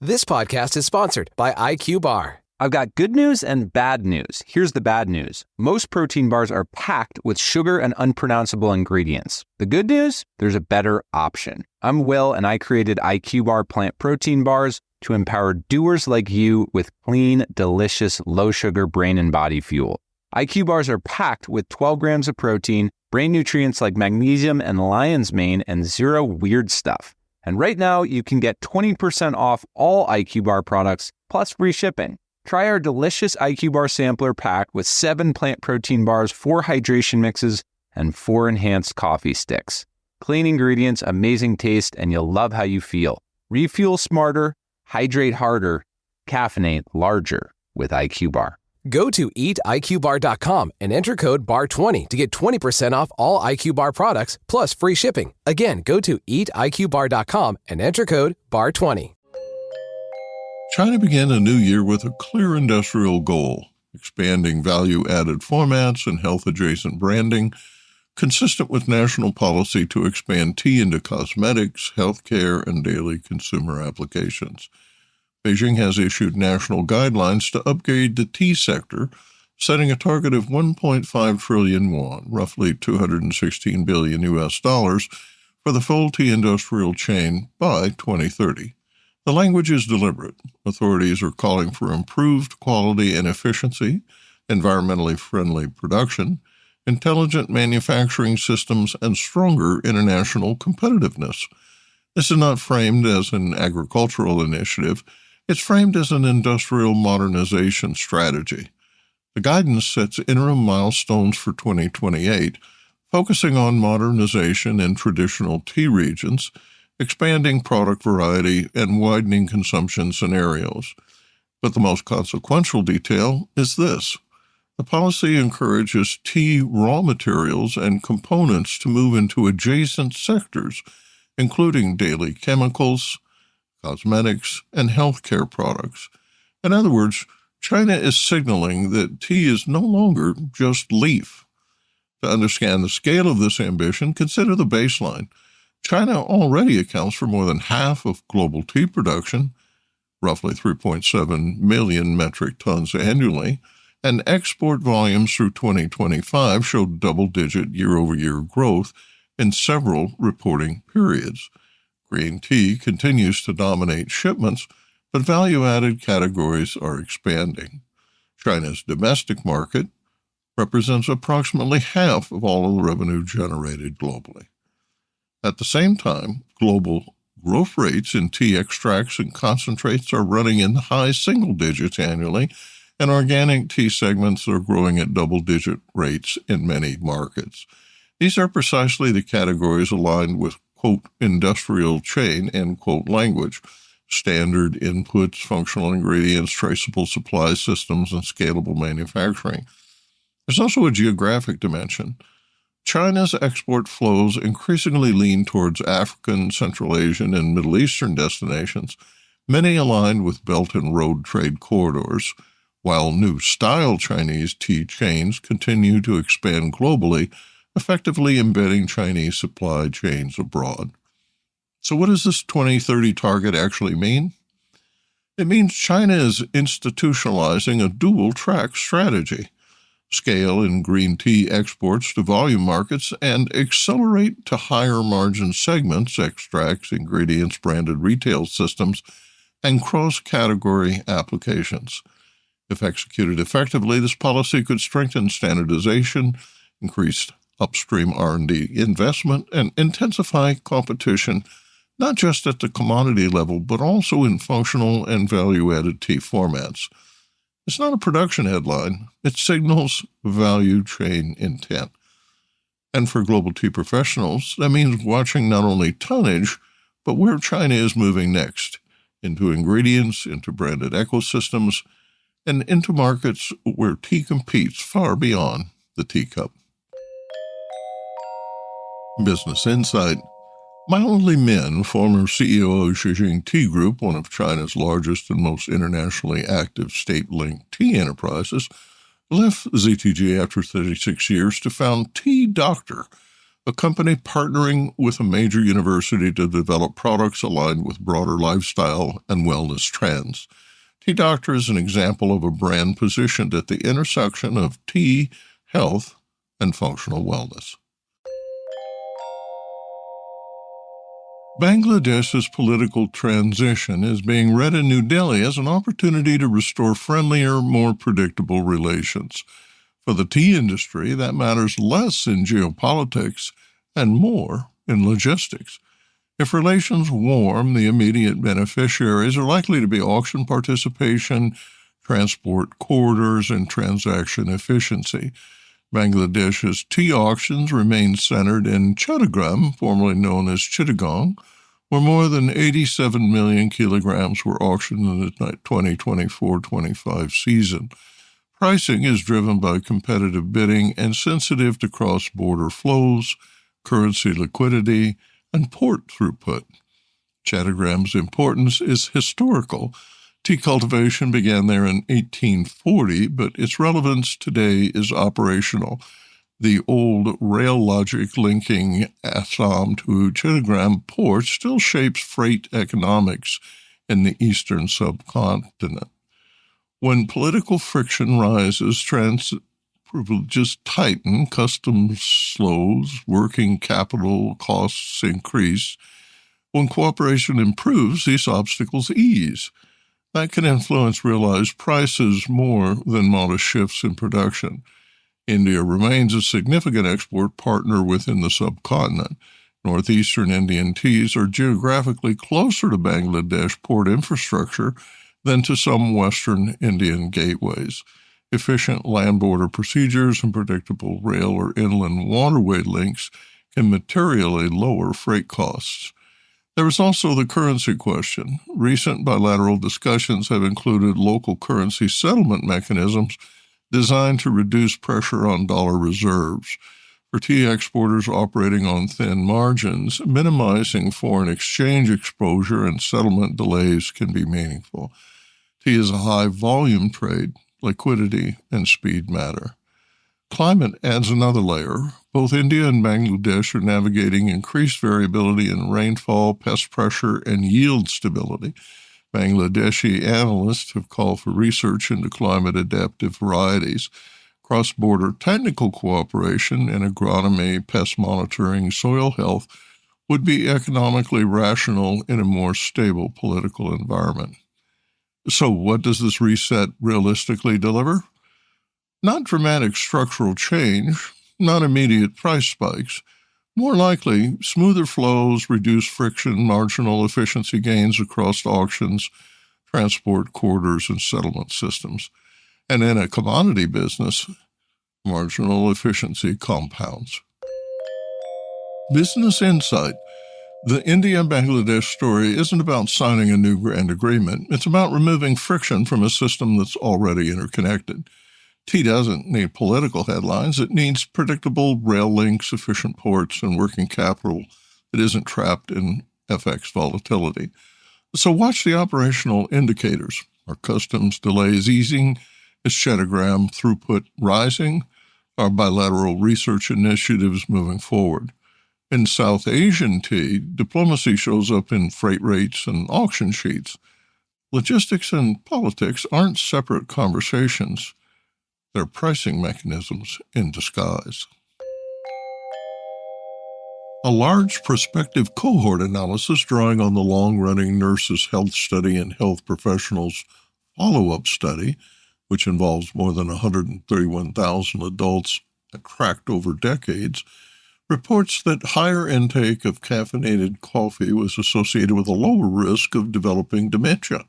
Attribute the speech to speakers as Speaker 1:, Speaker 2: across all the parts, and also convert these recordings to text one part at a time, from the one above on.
Speaker 1: This podcast is sponsored by IQ Bar.
Speaker 2: I've got good news and bad news. Here's the bad news. Most protein bars are packed with sugar and unpronounceable ingredients. The good news? There's a better option. I'm Will, and I created IQ Bar plant protein bars to empower doers like you with clean, delicious, low-sugar brain and body fuel. IQ Bars are packed with 12 grams of protein, brain nutrients like magnesium and lion's mane, and zero weird stuff. And right now, you can get 20% off all IQ Bar products, plus free shipping. Try our delicious IQ Bar sampler pack with 7 plant protein bars, 4 hydration mixes, and 4 enhanced coffee sticks. Clean ingredients, amazing taste, and you'll love how you feel. Refuel smarter, hydrate harder, caffeinate larger with IQ Bar.
Speaker 1: Go to eatiqbar.com and enter code BAR20 to get 20% off all IQ Bar products, plus free shipping. Again, go to eatiqbar.com and enter code BAR20.
Speaker 3: China began a new year with a clear industrial goal, expanding value-added formats and health-adjacent branding, consistent with national policy to expand tea into cosmetics, healthcare, and daily consumer applications. Beijing has issued national guidelines to upgrade the tea sector, setting a target of 1.5 trillion yuan, roughly $216 billion for the full tea industrial chain by 2030. The language is deliberate. Authorities are calling for improved quality and efficiency, environmentally friendly production, intelligent manufacturing systems, and stronger international competitiveness. This is not framed as an agricultural initiative. It's framed as an industrial modernization strategy. The guidance sets interim milestones for 2028, focusing on modernization in traditional tea regions, expanding product variety, and widening consumption scenarios. But the most consequential detail is this. The policy encourages tea raw materials and components to move into adjacent sectors, including daily chemicals, cosmetics, and healthcare products. In other words, China is signaling that tea is no longer just leaf. To understand the scale of this ambition, consider the baseline. China already accounts for more than half of global tea production, roughly 3.7 million metric tons annually, and export volumes through 2025 showed double-digit year-over-year growth in several reporting periods. Green tea continues to dominate shipments, but value-added categories are expanding. China's domestic market represents approximately half of all of the revenue generated globally. At the same time, global growth rates in tea extracts and concentrates are running in the high single digits annually, and organic tea segments are growing at double-digit rates in many markets. These are precisely the categories aligned with, quote, industrial chain, end quote, language, standard inputs, functional ingredients, traceable supply systems, and scalable manufacturing. There's also a geographic dimension. China's export flows increasingly lean towards African, Central Asian, and Middle Eastern destinations, many aligned with Belt and Road trade corridors, while new style Chinese tea chains continue to expand globally, effectively embedding Chinese supply chains abroad. So what does this 2030 target actually mean? It means China is institutionalizing a dual-track strategy. Scale in green tea exports to volume markets, and accelerate to higher margin segments, extracts, ingredients, branded retail systems, and cross-category applications. If executed effectively, this policy could strengthen standardization, increase upstream R&D investment, and intensify competition, not just at the commodity level, but also in functional and value-added tea formats. It's not a production headline. It signals value chain intent. And for global tea professionals, that means watching not only tonnage, but where China is moving next, into ingredients, into branded ecosystems, and into markets where tea competes far beyond the teacup. Business Insight. Mao Limin, former CEO of Zhejiang Tea Group, one of China's largest and most internationally active state-linked tea enterprises, left ZTG after 36 years to found Tea Doctor, a company partnering with a major university to develop products aligned with broader lifestyle and wellness trends. Tea Doctor is an example of a brand positioned at the intersection of tea, health, and functional wellness. Bangladesh's political transition is being read in New Delhi as an opportunity to restore friendlier, more predictable relations. For the tea industry, that matters less in geopolitics and more in logistics. If relations warm, the immediate beneficiaries are likely to be auction participation, transport corridors, and transaction efficiency. Bangladesh's tea auctions remain centered in Chittagong, formerly known as Chittagong, where more than 87 million kilograms were auctioned in the 2024-25 season. Pricing is driven by competitive bidding and sensitive to cross-border flows, currency liquidity, and port throughput. Chittagong's importance is historical. Tea cultivation began there in 1840, but its relevance today is operational. The old rail logic linking Assam to Chittagong port still shapes freight economics in the eastern subcontinent. When political friction rises, transit privileges tighten, customs slows, working capital costs increase. When cooperation improves, these obstacles ease. That can influence realized prices more than modest shifts in production. India remains a significant export partner within the subcontinent. Northeastern Indian teas are geographically closer to Bangladesh port infrastructure than to some Western Indian gateways. Efficient land border procedures and predictable rail or inland waterway links can materially lower freight costs. There is also the currency question. Recent bilateral discussions have included local currency settlement mechanisms designed to reduce pressure on dollar reserves. For tea exporters operating on thin margins, minimizing foreign exchange exposure and settlement delays can be meaningful. Tea is a high-volume trade. Liquidity and speed matter. Climate adds another layer. Both India and Bangladesh are navigating increased variability in rainfall, pest pressure, and yield stability. Bangladeshi analysts have called for research into climate-adaptive varieties. Cross-border technical cooperation in agronomy, pest monitoring, soil health would be economically rational in a more stable political environment. So what does this reset realistically deliver? Not dramatic structural change, not immediate price spikes. More likely, smoother flows, reduced friction, marginal efficiency gains across auctions, transport corridors, and settlement systems. And in a commodity business, marginal efficiency compounds. Business insight. The India-Bangladesh story isn't about signing a new grand agreement. It's about removing friction from a system that's already interconnected. Tea doesn't need political headlines. It needs predictable rail links, efficient ports, and working capital that isn't trapped in FX volatility. So watch the operational indicators. Are customs delays easing? Is Chittagong throughput rising? Are bilateral research initiatives moving forward? In South Asian tea, diplomacy shows up in freight rates and auction sheets. Logistics and politics aren't separate conversations. They're pricing mechanisms in disguise. A large prospective cohort analysis drawing on the long-running Nurses' Health Study and Health Professionals Follow-Up Study, which involves more than 131,000 adults tracked over decades, reports that higher intake of caffeinated coffee was associated with a lower risk of developing dementia.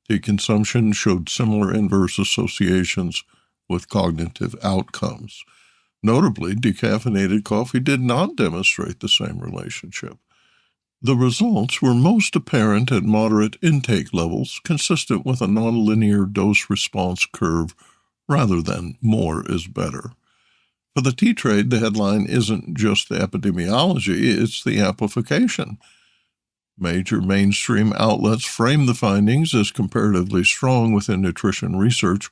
Speaker 3: Tea consumption showed similar inverse associations with cognitive outcomes. Notably, decaffeinated coffee did not demonstrate the same relationship. The results were most apparent at moderate intake levels, consistent with a nonlinear dose-response curve rather than more is better. For the tea trade, the headline isn't just the epidemiology, it's the amplification. Major mainstream outlets frame the findings as comparatively strong within nutrition research,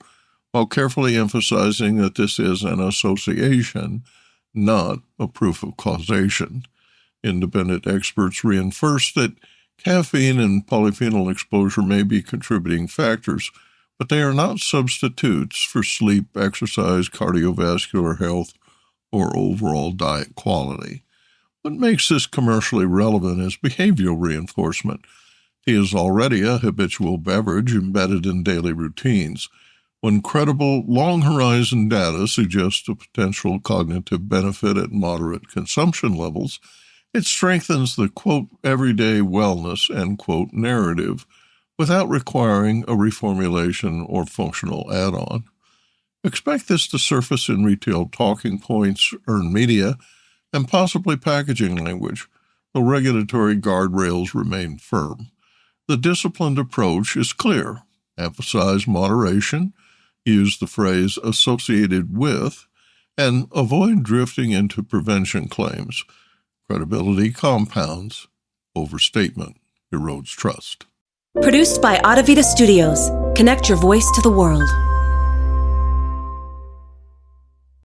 Speaker 3: while carefully emphasizing that this is an association, not a proof of causation. Independent experts reinforce that caffeine and polyphenol exposure may be contributing factors, but they are not substitutes for sleep, exercise, cardiovascular health, or overall diet quality. What makes this commercially relevant is behavioral reinforcement. Tea is already a habitual beverage embedded in daily routines. When credible, long-horizon data suggests a potential cognitive benefit at moderate consumption levels, it strengthens the, quote, everyday wellness, end quote, narrative without requiring a reformulation or functional add-on. Expect this to surface in retail talking points, earned media, and possibly packaging language, though regulatory guardrails remain firm. The disciplined approach is clear. Emphasize moderation, use the phrase associated with, and avoid drifting into prevention claims. Credibility compounds, overstatement erodes trust.
Speaker 4: Produced by Adavita Studios. Connect your voice to the world.